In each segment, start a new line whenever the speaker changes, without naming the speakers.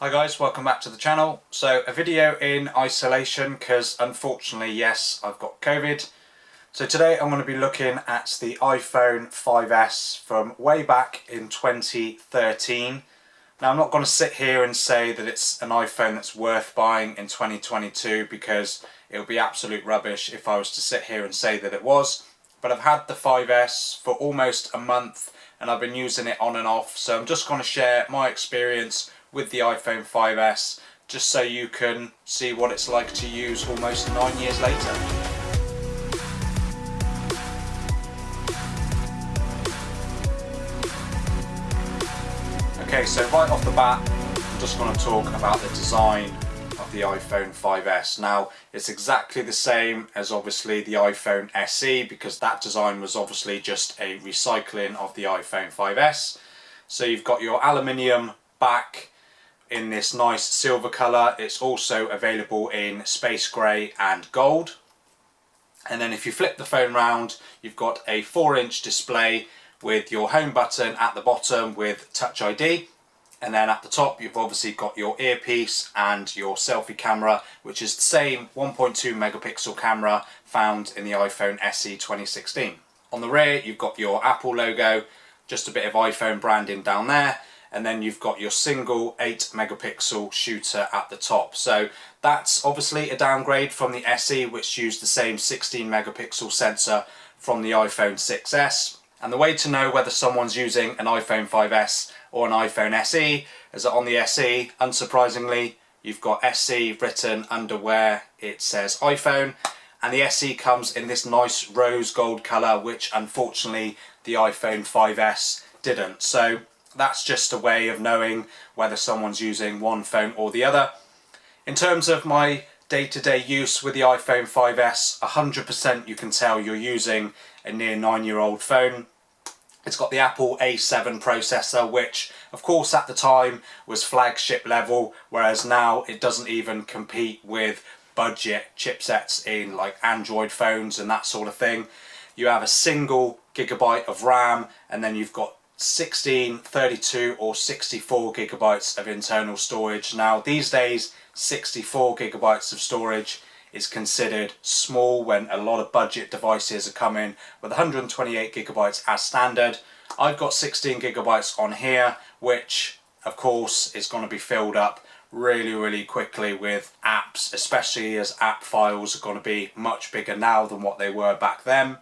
Hi guys, welcome back to the channel. So a video in isolation because unfortunately, yes, I've got COVID. So today I'm going to be looking at the iPhone 5S from way back in 2013. Now I'm not going to sit here and say that it's an iPhone that's worth buying in 2022 because it would be absolute rubbish if I was to sit here and say that it was. But I've had the 5S for almost a month and I've been using it on and off. So I'm just going to share my experience with the iPhone 5S just so you can see what it's like to use almost 9 years later. Okay, so right off the bat, I'm just going to talk about the design of the iPhone 5S. Now, it's exactly the same as obviously the iPhone SE because that design was obviously just a recycling of the iPhone 5S. So you've got your aluminium back in this nice silver colour. It's also available in space grey and gold. And then if you flip the phone round, you've got a 4-inch display with your home button at the bottom with Touch ID. And then at the top you've obviously got your earpiece and your selfie camera, which is the same 1.2 megapixel camera found in the iPhone SE 2016. On the rear you've got your Apple logo, just a bit of iPhone branding down there, and then you've got your single 8 megapixel shooter at the top. So that's obviously a downgrade from the SE, which used the same 16 megapixel sensor from the iPhone 6S. And the way to know whether someone's using an iPhone 5S or an iPhone SE is that on the SE, unsurprisingly, you've got SE written under where it says iPhone, and the SE comes in this nice rose gold colour, which unfortunately the iPhone 5S didn't. So that's just a way of knowing whether someone's using one phone or the other. In terms of my day-to-day use with the iPhone 5S, 100% you can tell you're using a near 9-year-old phone. It's got the Apple A7 processor, which of course at the time was flagship level, whereas now it doesn't even compete with budget chipsets in like Android phones and that sort of thing. You have a single gigabyte of RAM, and then you've got 16, 32 or 64 gigabytes of internal storage. Now these days 64 gigabytes of storage is considered small when a lot of budget devices are coming with 128 gigabytes as standard. I've got 16 gigabytes on here, which of course is going to be filled up really quickly with apps, especially as app files are going to be much bigger now than what they were back then.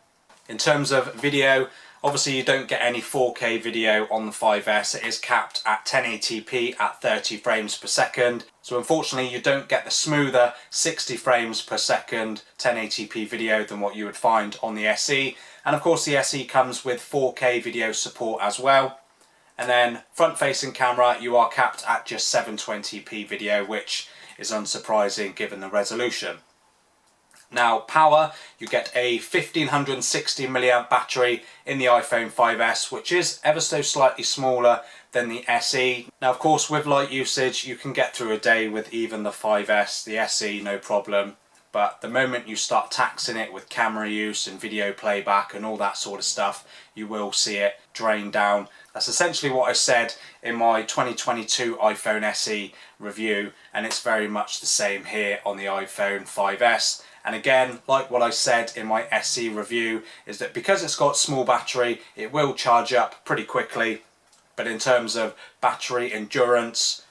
In terms of video, obviously you don't get any 4K video on the 5S. It is capped at 1080p at 30 frames per second. So unfortunately you don't get the smoother 60 frames per second 1080p video than what you would find on the SE. And of course the SE comes with 4K video support as well. And then front facing camera, you are capped at just 720p video, which is unsurprising given the resolution. Now power, you get a 1560 milliamp battery in the iPhone 5S, which is ever so slightly smaller than the SE. Now of course with light usage you can get through a day with even the 5S, the SE no problem, but the moment you start taxing it with camera use and video playback and all that sort of stuff, you will see it drain down. That's essentially what I said in my 2022 iPhone SE review, and it's very much the same here on the iPhone 5S. And again, like what I said in my SE review, is that because it's got small battery, it will charge up pretty quickly. But in terms of battery endurance,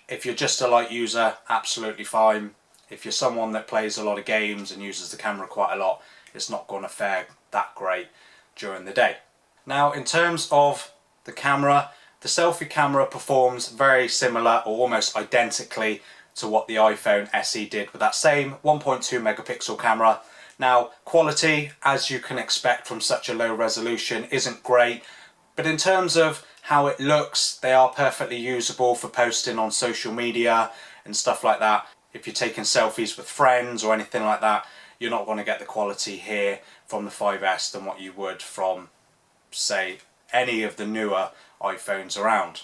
if you're just a light user, absolutely fine. If you're someone that plays a lot of games and uses the camera quite a lot, it's not going to fare that great during the day. Now, in terms of the camera, the selfie camera performs very similar or almost identically to what the iPhone SE did with that same 1.2 megapixel camera. Now quality, as you can expect from such a low resolution, isn't great, but in terms of how it looks, they are perfectly usable for posting on social media and stuff like that. If you're taking selfies with friends or anything like that, you're not going to get the quality here from the 5S than what you would from, say, any of the newer iPhones around.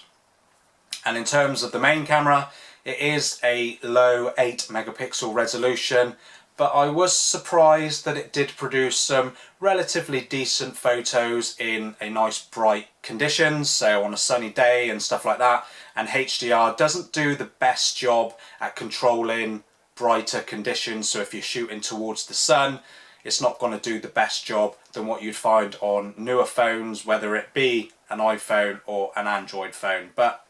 And in terms of the main camera, it is a low 8 megapixel resolution, but I was surprised that it did produce some relatively decent photos in a nice bright conditions, so on a sunny day and stuff like that. And HDR doesn't do the best job at controlling brighter conditions, so if you're shooting towards the sun, it's not going to do the best job than what you'd find on newer phones, whether it be an iPhone or an Android phone. But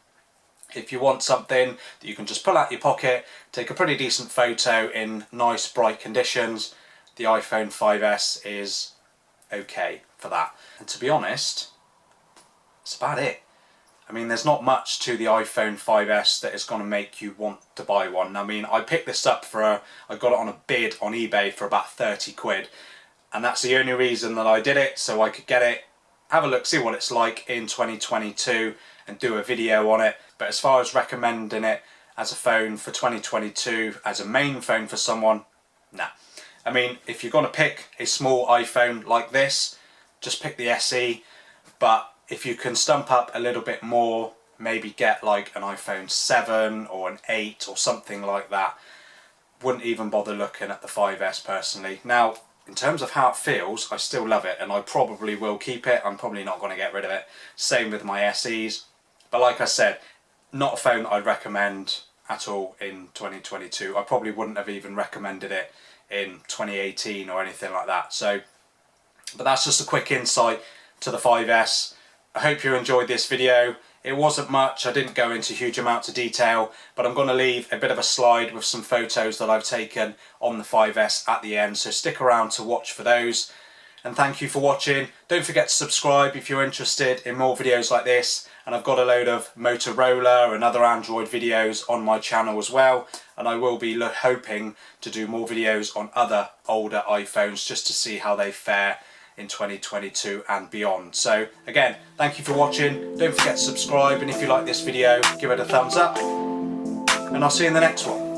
if you want something that you can just pull out your pocket, take a pretty decent photo in nice bright conditions, the iPhone 5S is okay for that. And to be honest, that's about it. I mean, there's not much to the iPhone 5S that is going to make you want to buy one. I mean, I picked this up I got it on a bid on eBay for about 30 quid. And that's the only reason that I did it, so I could get it, have a look, see what it's like in 2022 and do a video on it. But as far as recommending it as a phone for 2022, as a main phone for someone, nah. I mean, if you're going to pick a small iPhone like this, just pick the SE. But if you can stump up a little bit more, maybe get like an iPhone 7 or an 8 or something like that. Wouldn't even bother looking at the 5S personally. Now, in terms of how it feels, I still love it and I probably will keep it. I'm probably not going to get rid of it. Same with my SEs. But like I said, not a phone I'd recommend at all in 2022. I probably wouldn't have even recommended it in 2018 or anything like that. So, but that's just a quick insight to the 5S. I hope you enjoyed this video. It wasn't much, I didn't go into huge amounts of detail, but I'm going to leave a bit of a slide with some photos that I've taken on the 5S at the end, so stick around to watch for those. And thank you for watching. Don't forget to subscribe if you're interested in more videos like this, and I've got a load of Motorola and other Android videos on my channel as well, and I will be hoping to do more videos on other older iPhones just to see how they fare in 2022 and beyond. So again, thank you for watching. Don't forget to subscribe, and if you like this video, give it a thumbs up, and I'll see you in the next one.